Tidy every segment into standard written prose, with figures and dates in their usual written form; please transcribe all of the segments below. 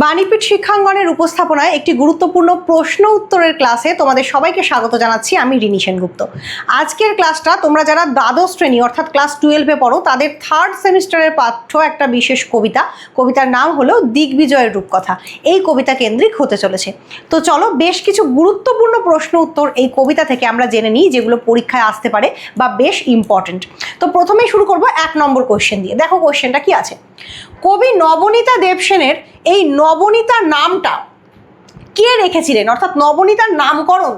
বাণীপীঠ শিক্ষাঙ্গনের উপস্থাপনায় একটি গুরুত্বপূর্ণ প্রশ্ন উত্তরের ক্লাসে তোমাদের সবাইকে স্বাগত জানাচ্ছি। আমি রিনি সেনগুপ্ত। আজকের ক্লাসটা তোমরা যারা দ্বাদশ শ্রেণী অর্থাৎ ক্লাস 12-এ পড়ো তাদের থার্ড সেমিস্টারের পাঠ্য একটা বিশেষ কবিতার নাম হলো দিগ্বিজয়ের রূপকথা। এই কবিতা কেন্দ্রিক হতে চলেছে। তো চলো বেশ কিছু গুরুত্বপূর্ণ প্রশ্ন উত্তর এই কবিতা থেকে আমরা জেনে নিই, যেগুলো পরীক্ষায় আসতে পারে বা বেশ ইম্পর্টেন্ট। তো প্রথমেই শুরু করবো 1 নম্বর কোয়েশ্চেন দিয়ে। দেখো কোয়েশ্চেনটা কি আছে। কবি নবনীতা দেবসেনের এই নবনীতা নামটা কে রেখেছিলেন, অর্থাৎ নবনীতার নামকরণ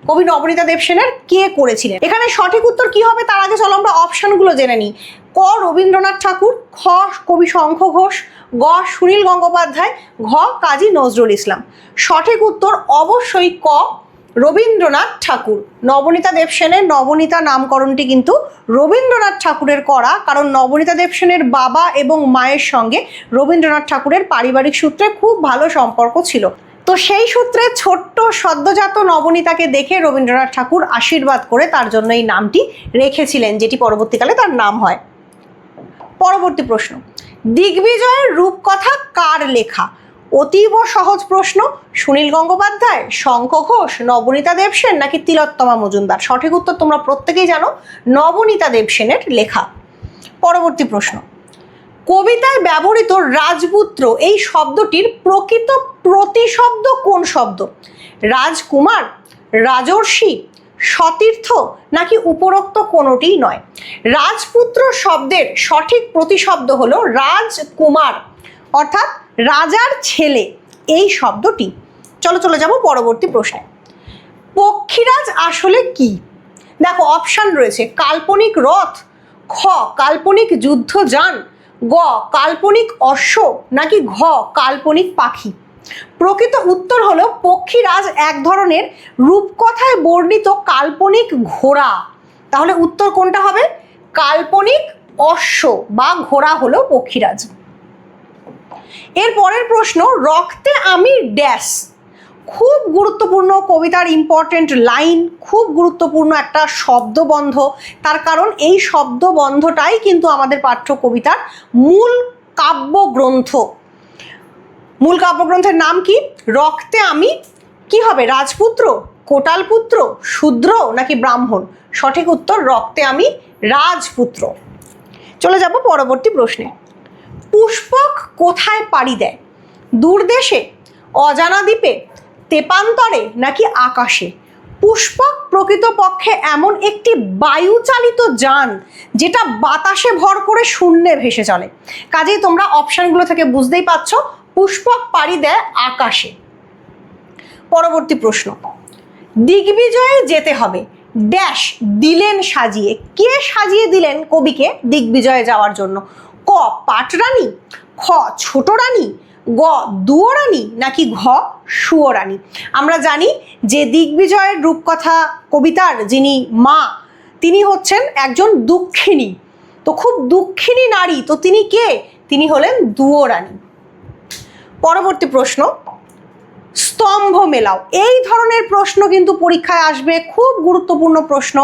কবি নবনীতা দেবসেনের কে করেছিলেন? এখানে সঠিক উত্তর কি হবে তার আগে চলো আমরা অপশনগুলো জেনে নিই। ক রবীন্দ্রনাথ ঠাকুর, খ কবি শঙ্খ ঘোষ, গ সুনীল গঙ্গোপাধ্যায়, ঘ কাজী নজরুল ইসলাম। সঠিক উত্তর অবশ্যই ক রবীন্দ্রনাথ ঠাকুর। নবনীতা দেবসেনের নবনীতা নামকরণটি কিন্তু রবীন্দ্রনাথ ঠাকুরের করা, কারণ নবনীতা দেবসেনের বাবা এবং মায়ের সঙ্গে রবীন্দ্রনাথ ঠাকুরের পারিবারিক সূত্রে খুব ভালো সম্পর্ক ছিল। তো সেই সূত্রে ছোট্ট সদ্যজাত নবনীতাকে দেখে রবীন্দ্রনাথ ঠাকুর আশীর্বাদ করে তার জন্য এই নামটি রেখেছিলেন, যেটি পরবর্তীকালে তার নাম হয়। পরবর্তী প্রশ্ন, দিগ্বিজয়ের রূপকথা কার লেখা? অতীব সহজ প্রশ্ন। সুনীল গঙ্গোপাধ্যায়, শঙ্খ ঘোষ, নবনীতা দেবসেন নাকি তিলোত্তমা মজুমদার? সঠিক উত্তর তোমরা প্রত্যেকেই জানো, নবনীতা দেবসেনের লেখা। পরবর্তী প্রশ্ন, কবিতায় ব্যবহৃত রাজপুত্র এই শব্দটির প্রকৃত প্রতিশব্দ কোন শব্দ? রাজকুমার, রাজর্ষি, সতীর্থ নাকি উপরোক্ত কোনোটিই নয়? রাজপুত্র শব্দের সঠিক প্রতিশব্দ হলো রাজকুমার, অর্থাৎ রাজার ছেলে এই শব্দটি। চলে যাব পরবর্তী প্রশ্নে। পক্ষীরাজ আসলে কি? দেখো অপশন রয়েছে, কাল্পনিক রথ, খ কাল্পনিক যুদ্ধযান, গ কাল্পনিক অশ্ব নাকি ঘ কাল্পনিক পাখি? প্রকৃত উত্তর হলো পক্ষীরাজ এক ধরনের রূপকথায় বর্ণিত কাল্পনিক ঘোড়া। তাহলে উত্তর কোনটা হবে? কাল্পনিক অশ্ব বা ঘোড়া হলো পক্ষীরাজ। এর পরের প্রশ্ন, রক্তে আমি ড্যাশ। খুব গুরুত্বপূর্ণ কবিতার ইম্পর্টেন্ট লাইন, খুব গুরুত্বপূর্ণ একটা শব্দবন্ধ। তার কারণ এই শব্দবন্ধটাই কিন্তু আমাদের পাঠ্য কবিতার মূল কাব্যগ্রন্থ। মূল কাব্যগ্রন্থের নাম কি? রক্তে আমি কি হবে? রাজপুত্র, কোটালপুত্র, শূদ্র নাকি ব্রাহ্মণ? সঠিক উত্তর রক্তে আমি রাজপুত্র। চলে যাব পরবর্তী প্রশ্নে। পুষ্পক কোথায় পাড়ি দেয়? দূরদেশে, অজানা দ্বীপে, তেপান্তরে নাকি আকাশে? পুষ্পক প্রকৃতপক্ষে এমন একটি বায়ুচালিত যান যেটা বাতাসে ভর করে শূন্যে ভেসে চলে। কাজেই তোমরা অপশনগুলো থেকে বুঝতেই পারছো, পুষ্পক পাড়ি দেয় আকাশে। পরবর্তী প্রশ্ন, দিগ্বিজয়ে যেতে হবে ড্যাশ দিলেন সাজিয়ে। কে সাজিয়ে দিলেন কবিকে দিগ্বিজয়ে যাওয়ার জন্য? ক পাটরানী, খ ছোট রানী, গ দুয়োরানী নাকি ঘ সুয়োরানী? আমরা জানি যে দিগ্বিজয়ের রূপকথা কবিতার যিনি মা তিনি হচ্ছেন একজন দুঃখিনী। তো খুব দুঃখিনী নারী, তো তিনি কে? তিনি হলেন দুয়োরানী। পরবর্তী প্রশ্ন, স্তম্ভ মেলাও। এই ধরনের প্রশ্ন কিন্তু পরীক্ষায় আসবে, খুব গুরুত্বপূর্ণ প্রশ্ন।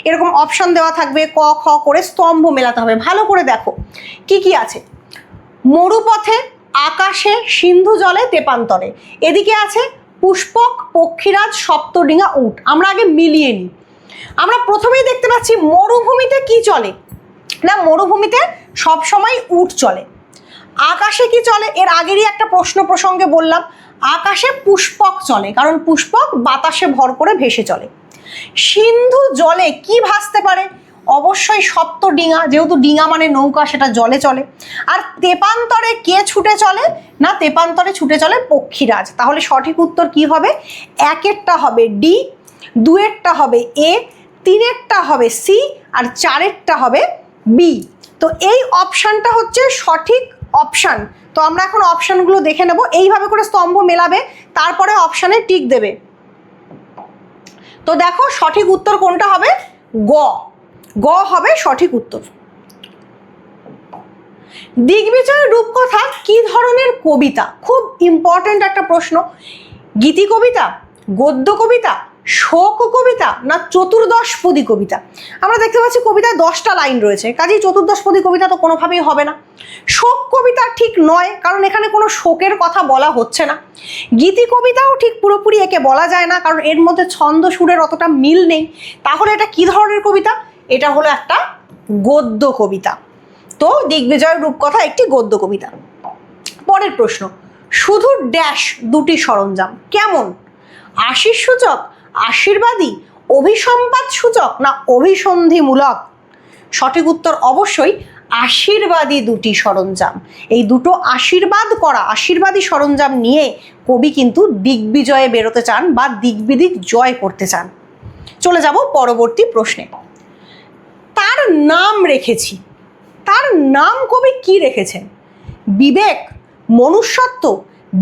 এরকম অপশন দেওয়া থাকবে, ক খ করে স্তম্ভ মেলাতে হবে। ভালো করে দেখো কি কি আছে। মরুপথে, আকাশে, সিন্ধু জলে, তেপান্তরে। এদিকে আছে পুষ্পক, পক্ষীরাজ, সপ্তডিঙা, উট। আমরা আগে মিলিয়ে নিই। আমরা প্রথমেই দেখতে পাচ্ছি মরুভূমিতে কি চলে না, মরুভূমিতে সবসময় উট চলে। আকাশে কি চলে? এর আগেরই একটা প্রশ্ন প্রসঙ্গে বললাম, আকাশে পুষ্পক চলে, কারণ পুষ্পক বাতাসে ভর করে ভেসে চলে। সিন্ধু জলে কি ভাসতে পারে? অবশ্যই সপ্তডিঙা, যেহেতু ডিঙা মানে নৌকা, সেটা জলে চলে। আর তেপান্তরে কে ছুটে চলে না, তেপান্তরে ছুটে চলে পক্ষীরাজ। তাহলে সঠিক উত্তর কি হবে? একেরটা হবে ডি, দুয়েরটা হবে এ, তিনেরটা হবে সি, আর চারেরটা হবে বি। তো এই অপশানটা হচ্ছে সঠিক অপশান। তো আমরা এখন অপশানগুলো দেখে নেব। এইভাবে করে স্তম্ভ মেলাবে, তারপরে অপশানে টিক দেবে। তো দেখো সঠিক উত্তর কোনটা হবে? গ, গ হবে সঠিক উত্তর। দিগ্বিজয়ের রূপকথা কি ধরনের কবিতা? খুব ইম্পর্টেন্ট একটা প্রশ্ন। গীতি কবিতা, গদ্য কবিতা, শোক কবিতা না চতুর্দশপদী কবিতা? আমরা দেখতে পাচ্ছি কবিতায় 10টা লাইন রয়েছে, কাজেই চতুর্দশপদী কবিতা তো কোনোভাবেই হবে না। শোক কবিতা ঠিক নয়, কারণ এখানে কোনো শোকের কথা বলা হচ্ছে না। গীতি কবিতাও ঠিক পুরোপুরি একে বলা যায় না, কারণ এর মধ্যে ছন্দ সুরের অতটা মিল নেই। তাহলে এটা কি ধরনের কবিতা? এটা হলো একটা গদ্য কবিতা। তো দিগ্বিজয়ের রূপকথা একটি গদ্য কবিতা। পরের প্রশ্ন, শুধু ড্যাশ দুটি সরঞ্জাম কেমন? আশীষ সূচক, আশীর্বাদী, অভিসম্পাদ সূচক না অভিসন্ধিমূলক? সঠিক উত্তর অবশ্যই আশীর্বাদী দুটি সরঞ্জাম। এই দুটো আশীর্বাদ করা আশীর্বাদী সরঞ্জাম নিয়ে কবি কিন্তু দিগ্বিজয়ে বেরোতে চান বা দিগ্বিদিক জয় করতে চান। চলে যাব পরবর্তী প্রশ্নে। তার নাম রেখেছি, তার নাম কবি কি রেখেছেন? বিবেক, মনুষ্যত্ব,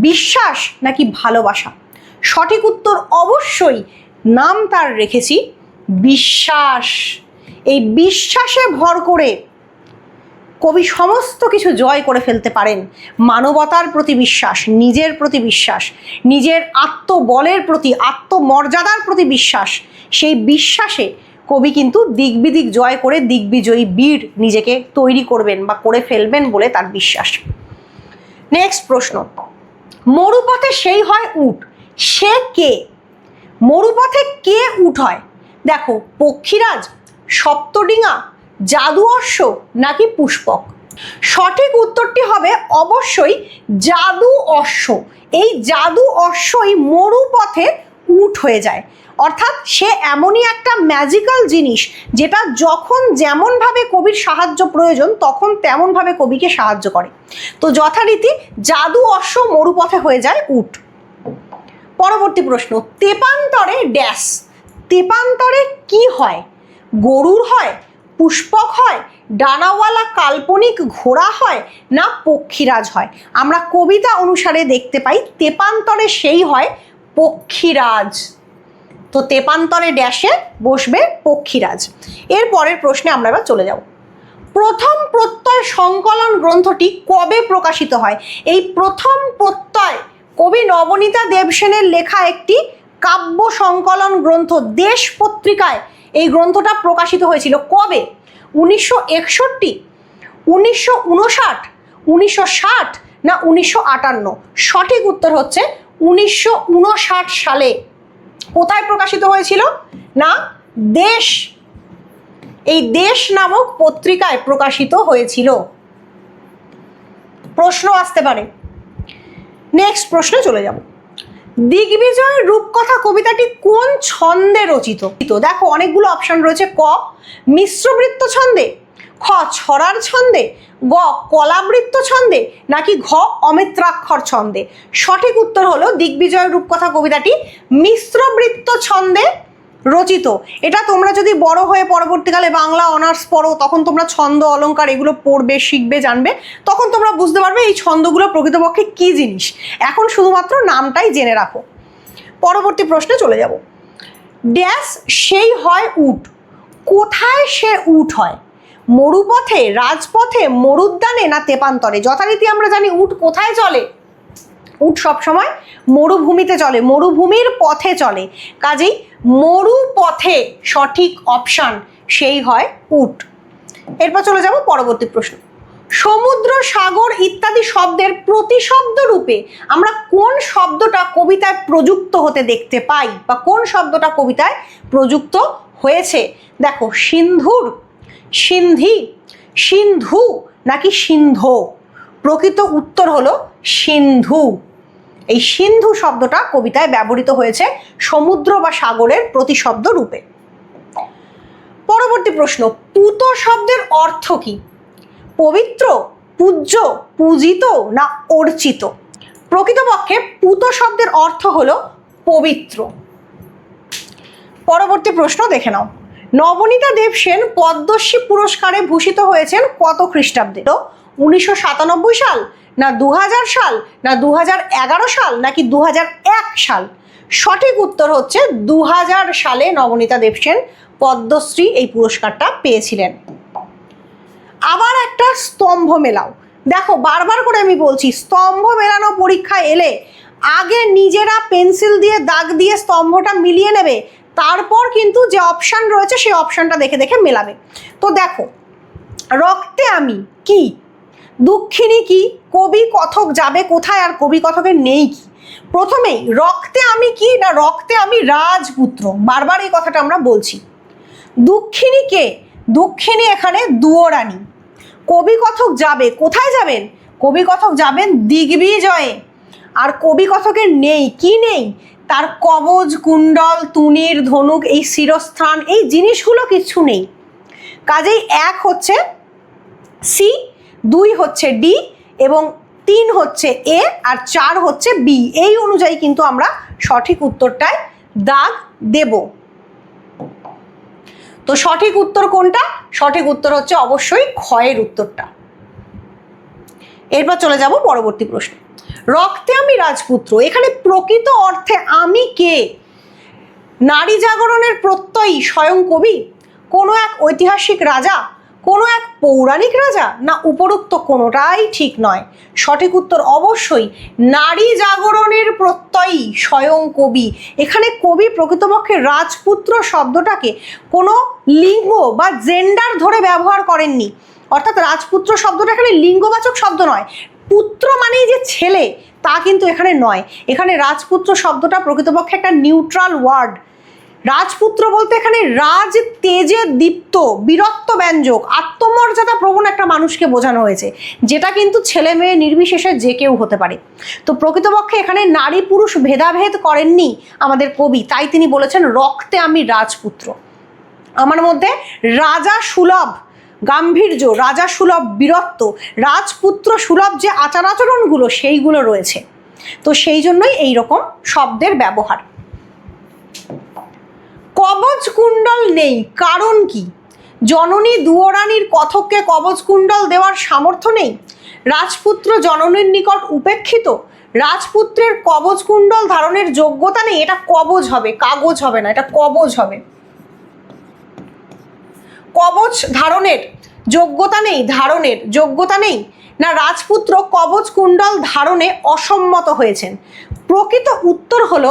বিশ্বাস নাকি ভালোবাসা? সঠিক উত্তর অবশ্যই নাম তার রেখেছি বিশ্বাস। এই বিশ্বাসে ভর করে কবি সমস্ত কিছু জয় করে ফেলতে পারেন। মানবতার প্রতি বিশ্বাস, নিজের প্রতি বিশ্বাস, নিজের আত্মবলের প্রতি, আত্মমর্যাদার প্রতি বিশ্বাস, সেই বিশ্বাসে কবি কিন্তু দিগ্বিদিক জয় করে দিগ্বিজয়ী বীর নিজেকে তৈরি করবেন বা করে ফেলবেন বলে তার বিশ্বাস। নেক্সট প্রশ্ন, মরুপথে সেই হয় উট, সে কে? মরুপথে কে উট হয়? দেখো, পক্ষীরাজ, সপ্তডিঙা, জাদু অশ্ব নাকি পুষ্পক? সঠিক উত্তরটি হবে অবশ্যই জাদু অশ্ব। এই জাদু অশ্বই মরুপথে উট হয়ে যায়। অর্থাৎ সে এমনই একটা ম্যাজিক্যাল জিনিস যেটা যখন যেমনভাবে কবির সাহায্য প্রয়োজন তখন তেমনভাবে কবিকে সাহায্য করে। তো যথারীতি জাদু অশ্ব মরুপথে হয়ে যায় উট। পরবর্তী প্রশ্ন, তেপান্তরে ড্যাশ, তেপান্তরে কি হয়? গরুর হয়, পুষ্পক হয়, ডানাওয়ালা কাল্পনিক ঘোড়া হয় না পক্ষীরাজ হয়? আমরা কবিতা অনুসারে দেখতে পাই তেপান্তরে সেই হয় পক্ষীরাজ। তো তেপান্তরে ড্যাশে বসবে পক্ষীরাজ। এর পরের প্রশ্নে আমরা এবার চলে যাব। প্রথম প্রত্যয় সংকলন গ্রন্থটি কবে প্রকাশিত হয়? এই প্রথম প্রত্যয় কবি নবনীতা দেবসেনের লেখা একটি কাব্য সংকলন গ্রন্থ, দেশ পত্রিকায় এই গ্রন্থটা প্রকাশিত হয়েছিল। কবে? 1961, 1959, 1960 না 1958? সঠিক উত্তর হচ্ছে 1959 সালে। কোথায় প্রকাশিত হয়েছিল? না দেশ, এই দেশ নামক পত্রিকায় প্রকাশিত হয়েছিল। প্রশ্ন আসতে পারে। নেক্সট প্রশ্নে চলে যাব। দিগ্বিজয়ের রূপকথা কবিতাটি কোন ছন্দে রচিত? দেখো অনেকগুলো অপশন রয়েছে। ক মিশ্রবৃত্ত ছন্দে, খ ছড়ার ছন্দে, গ কলাবৃত্ত ছন্দে নাকি ঘ অমিত্রাক্ষর ছন্দে? সঠিক উত্তর হলো দিগ্বিজয়ের রূপকথা কবিতাটি মিশ্রবৃত্ত ছন্দে রচিত। এটা তোমরা যদি বড় হয়ে পরবর্তীকালে বাংলা অনার্স পড়ো তখন তোমরা ছন্দ অলংকার এগুলো পড়বে, শিখবে, জানবে, তখন তোমরা বুঝতে পারবে এই ছন্দগুলো প্রকৃতপক্ষে কি জিনিস। এখন শুধুমাত্র নামটাই জেনে রাখো। পরবর্তী প্রশ্নে চলে যাব। ড্যাশ সেই হয় উট, কোথায় সে উট হয়? মরুপথে, রাজপথে, মরুদ্যানে না তেপান্তরে? যথারীতি আমরা জানি উট কোথায় চলে? উট সবসময় মরুভূমিতে চলে, মরুভূমির পথে চলে। কাজেই মরুপথে সঠিক অপশান সেই হয় উট। এরপর চলে যাব পরবর্তী প্রশ্ন। সমুদ্র, সাগর ইত্যাদি শব্দের প্রতিশব্দ রূপে আমরা কোন শব্দটা কবিতায় প্রযুক্ত হতে দেখতে পাই বা কোন শব্দটা কবিতায় প্রযুক্ত হয়েছে? দেখো, সিন্ধুর, সিন্ধি, সিন্ধু নাকি সিন্ধু? প্রকৃত উত্তর হলো সিন্ধু। এই সিন্ধু শব্দটা কবিতায় ব্যবহৃত হয়েছে সমুদ্র বা সাগরের প্রতিশব্দ রূপে। পরবর্তী প্রশ্ন, পূত শব্দের অর্থ কি? পবিত্র, পূজ্য, পূজিত না অর্চিত? প্রকৃতপক্ষে পূত শব্দের অর্থ হলো পবিত্র। পরবর্তী প্রশ্ন দেখে নাও। নবনীতা দেবসেন পদ্মশ্রী পুরস্কারে ভূষিত হয়েছেন কত খ্রিস্টাব্দে? 1997 সাল না 2000 সাল না 2011 সাল নাকি 2001 সাল? সঠিক উত্তর হচ্ছে 2000 সালে নবনীতা দেবসেন পদ্মশ্রী এই পুরস্কারটা পেয়েছিলেন। আবার একটা স্তম্ভ মেলাও। দেখো বারবার করে আমি বলছি, স্তম্ভ মেলানো পরীক্ষা এলে আগে নিজেরা পেন্সিল দিয়ে দাগ দিয়ে স্তম্ভটা মিলিয়ে নেবে, তারপর কিন্তু যে অপশান রয়েছে সেই অপশানটা দেখে দেখে মেলাবে। তো দেখো, রক্তে আমি কি, দুঃখিনী কি, কবি কথক যাবে কোথায়, আর কবি কথকের নেই কি। প্রথমেই রক্তে আমি কি না রক্তে আমি রাজপুত্র, বারবার এই কথাটা আমরা বলছি। দুঃখিনী কে, দুঃখিনী এখানে দুয়োরানী। কবি কথক যাবে কোথায় যাবেন, কবি কথক যাবেন দিগ্বিজয়ে। আর কবি কথকের নেই কি নেই, তার কবচ কুণ্ডল তুনির ধনুক এই শিরস্থান এই জিনিসগুলো কিছু নেই। কাজেই 1 হচ্ছে সি, 2 হচ্ছে ডি এবং 3 হচ্ছে এ আর 4 হচ্ছে বি। এই অনুযায়ী কিন্তু আমরা সঠিক উত্তরটায় দাগ দেব। তো সঠিক উত্তর কোনটা, সঠিক উত্তর হচ্ছে অবশ্যই ক্ষয়ের উত্তরটা। এরপর চলে যাব পরবর্তী প্রশ্ন। রক্তে আমি রাজপুত্র, এখানে প্রকৃত অর্থে আমি কে? নারী জাগরণের প্রত্যয়ী স্বয়ং কবি, কোনো এক ঐতিহাসিক রাজা, কোনো এক পৌরাণিক রাজা, না উপরোক্ত কোনোটাই ঠিক নয়। সঠিক উত্তর অবশ্যই নারী জাগরণের প্রত্যয়ী স্বয়ং কবি। এখানে কবি প্রকৃতপক্ষে রাজপুত্র শব্দটাকে কোনো লিঙ্গ বা জেন্ডার ধরে ব্যবহার করেননি। অর্থাৎ রাজপুত্র শব্দটা এখানে লিঙ্গবাচক শব্দ নয়, পুত্র মানেই যে ছেলে তা কিন্তু এখানে নয়। এখানে রাজপুত্র শব্দটা প্রকৃতপক্ষে একটা নিউট্রাল ওয়ার্ড। রাজপুত্র বলতে এখানে রাজ তেজে দীপ্ত বীরত্ব ব্যঞ্জক আত্মমর্যাদা প্রবণ একটা মানুষকে বোঝানো হয়েছে, যেটা কিন্তু ছেলে মেয়ে নির্বিশেষে যে কেউ হতে পারে। তো প্রকৃতপক্ষে এখানে নারী পুরুষ ভেদাভেদ করেননি আমাদের কবি, তাই তিনি বলেছেন রক্তে আমি রাজপুত্র। আমার মধ্যে রাজা সুলভ গাম্ভীর্য, রাজা সুলভ বীরত্ব, রাজপুত্র সুলভ যে আচার আচরণগুলো সেইগুলো রয়েছে। তো সেই জন্যই এইরকম শব্দের ব্যবহার। কবচ কুণ্ডল নেই কারণ কি? জননী দুয়োরানীর কথককে কবচ কুণ্ডল দেওয়ার সামর্থ্য নেই, রাজপুত্র জননীর নিকট উপেক্ষিত, রাজপুত্রের কবচ কুণ্ডল ধারণের যোগ্যতা নেই। এটা কবচ হবে, কাগজ হবে না, এটা কবচ হবে। কবচ ধারণের যোগ্যতা নেই, ধারণের যোগ্যতা নেই, না রাজপুত্র কবচ কুণ্ডল ধারণে অসম্মত হয়েছেন। প্রকৃত উত্তর হলো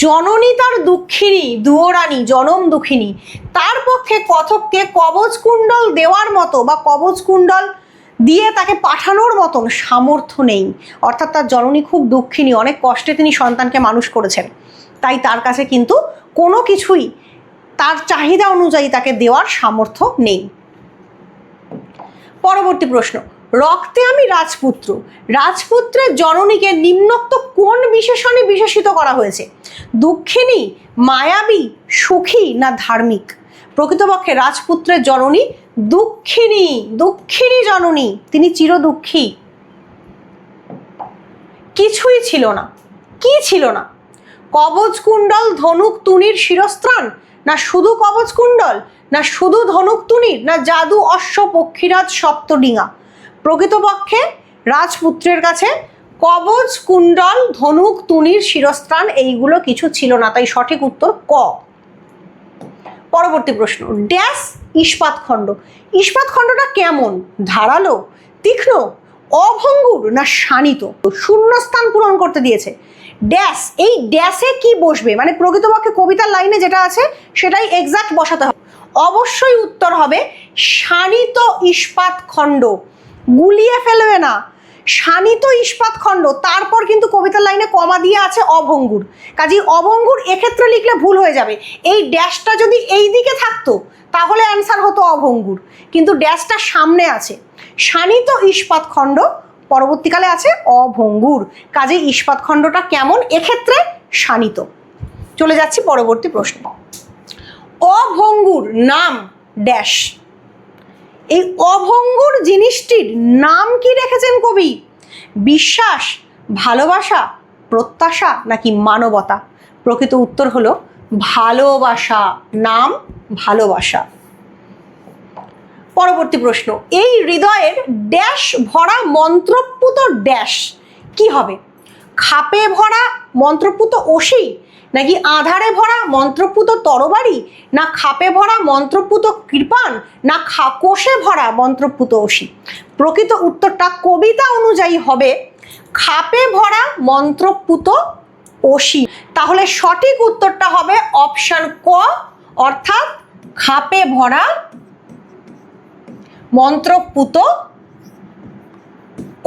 জননী তার দুঃখিনী দুয়োরানী জনম দুঃখিনী, তার পক্ষে কথককে কবচ কুণ্ডল দেওয়ার মতো বা কবচ কুণ্ডল দিয়ে তাকে পাঠানোর মতন সামর্থ্য নেই। অর্থাৎ তার জননী খুব দুঃখিনী, অনেক কষ্টে তিনি সন্তানকে মানুষ করেছেন, তাই তার কাছে কিন্তু কোনো কিছুই তার চাহিদা অনুযায়ী তাকে দেওয়ার সামর্থ্য নেই। পরবর্তী প্রশ্ন, রক্তে আমি রাজপুত্র, রাজপুত্রের জননীকে নিম্নোক্ত কোন বিশেষণে বিশেষিত করা হয়েছে? দুঃখিনী, মায়াবী, সুখী, না ধার্মিক? প্রকৃতপক্ষে রাজপুত্রের জননী দুঃখিনী, দুঃখিনী জননী, তিনি চিরদুঃখী। কিছুই ছিল না, কি ছিল না? কবচ কুণ্ডল ধনুক তুনির শিরস্ত্রাণ, না শুধু কবচ কুণ্ডল, না শুধু ধনুক তুনির, না জাদু অশ্ব পক্ষীরাজ সপ্তডিঙা? প্রকৃতপক্ষে রাজপুত্রের কাছে কবচ কুণ্ডল ধনুক তুনির শিরস্ত্রাণ এইগুলো কিছু ছিল না, তাই সঠিক উত্তর ক। পরবর্তী প্রশ্ন, ড্যাশ ইস্পাত খণ্ড, ইস্পাত খণ্ডটা কেমন? ধারালো, তীক্ষ্ণ, অভঙ্গুর, না শানিত? শূন্যস্থান পূরণ করতে দিয়েছে। ড্যাশ, এই ড্যাশে কি বসবে, মানে প্রকৃতপক্ষে কবিতার লাইনে যেটা আছে সেটাই এক্সাক্ট বসাতে হবে। অবশ্যই উত্তর হবে শানিত ইস্পাত খণ্ড, গুলিয়ে ফেলবে না, শানিত ইস্পাত খণ্ড। তারপর কিন্তু কবিতার লাইনে কমা দিয়ে আছে অভঙ্গুর, কাজেই অভঙ্গুর এক্ষেত্রে লিখলে ভুল হয়ে যাবে। এই ড্যাশটা যদি এই দিকে থাকতো তাহলে অ্যান্সার হতো অভঙ্গুর, কিন্তু ড্যাশটা সামনে আছে। শানিত ইস্পাত খণ্ড, পরবর্তীকালে আছে অভঙ্গুর, কাজেই ইস্পাত খণ্ডটা কেমন? এক্ষেত্রে শানিত। চলে যাচ্ছি পরবর্তী প্রশ্ন। অভঙ্গুর নাম ড্যাশ, এই অভঙ্গুর জিনিসটির নাম কি রেখেছেন কবি? বিশ্বাস, ভালোবাসা, প্রত্যাশা, নাকি মানবতা? প্রকৃত উত্তর হলো ভালোবাসা, নাম ভালোবাসা। পরবর্তী প্রশ্ন, এই হৃদয়ের ড্যাশ ভরা মন্ত্রপুত ড্যাশ কি হবে? খাপে ভরা মন্ত্রপুত অসি, নাকি আধারে ভরা মন্ত্রপুত তরবারি, না খাপে ভরা মন্ত্রপুত কৃপান, না কোষে ভরা মন্ত্রপুত অসি? প্রকৃত উত্তরটা কবিতা অনুযায়ী হবে খাপে ভরা মন্ত্রপুত অসি। তাহলে সঠিক উত্তরটা হবে অপশন ক, অর্থাৎ খাপে ভরা মন্ত্রপুত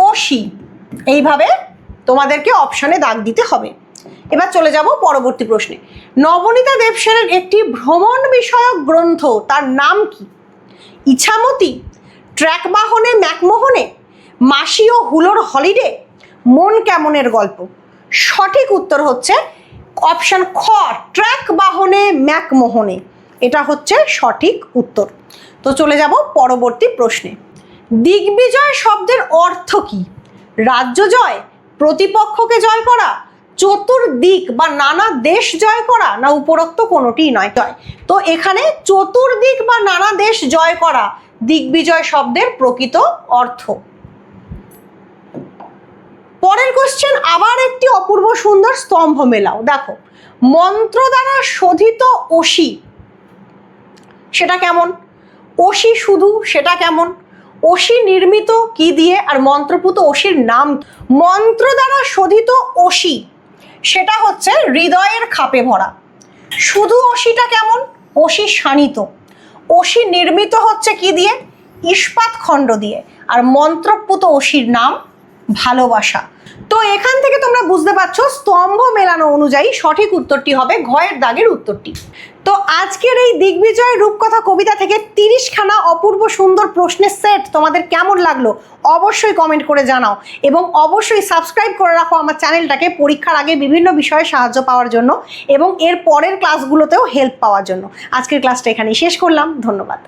অসি। এইভাবে তোমাদেরকে অপশনে দাগ দিতে হবে। এবার চলে যাব পরবর্তী প্রশ্নে। নবনীতা দেবসেনের একটি ভ্রমণ বিষয়ক গ্রন্থ, তার নাম কি? ইছামতি, ট্র্যাক বাহনে ম্যাকমোহনে, মাসি ও হুলোর হলিডে, মন কেমনের গল্প। সঠিক উত্তর হচ্ছে অপশন খ, ট্র্যাক বাহনে ম্যাকমোহনে। এটা হচ্ছে সঠিক উত্তর। তো চলে যাব পরবর্তী প্রশ্নে। দিগ্বিজয় শব্দের অর্থ কি? রাজ্য জয়, প্রতিপক্ষকে জয় করা, চতুর্দিক বা নানা দেশ জয় করা, না উপরোক্ত কোনোটিই নয়। জয়, তো এখানে চতুর্দিক বা নানা দেশ জয় করা দিগ্বিজয় শব্দের প্রকৃত অর্থ। পরের কোশ্চেন আবার একটি অপূর্ব সুন্দর স্তম্ভ মেলাও। দেখো, মন্ত্র দ্বারা শোধিত অসি, সেটা কেমন? অসি শুধু, সেটা কেমন? অসি নির্মিত কি দিয়ে, আর মন্ত্রপুত অসির নাম? মন্ত্র দ্বারা শোধিত অসি সেটা হচ্ছে হৃদয়ের খাপে ভরা। শুধু অসিটা কেমন? অসি শানিত। অসি নির্মিত হচ্ছে কি দিয়ে? ইস্পাত খণ্ড দিয়ে। আর মন্ত্রপুত অসির নাম ভালোবাসা। তো এখান থেকে তোমরা বুঝতে পারছো স্তম্ভ মেলানো অনুযায়ী সঠিক উত্তরটি হবে ঘয়ের দাগের উত্তরটি। তো আজকের এই দিগ্বিজয় রূপকথা কবিতা থেকে 30খানা অপূর্ব সুন্দর প্রশ্নের সেট তোমাদের কেমন লাগলো অবশ্যই কমেন্ট করে জানাও, এবং অবশ্যই সাবস্ক্রাইব করে রাখো আমার চ্যানেলটাকে পরীক্ষার আগে বিভিন্ন বিষয়ে সাহায্য পাওয়ার জন্য এবং এর পরের ক্লাসগুলোতেও হেল্প পাওয়ার জন্য। আজকের ক্লাসটা এখানেই শেষ করলাম। ধন্যবাদ।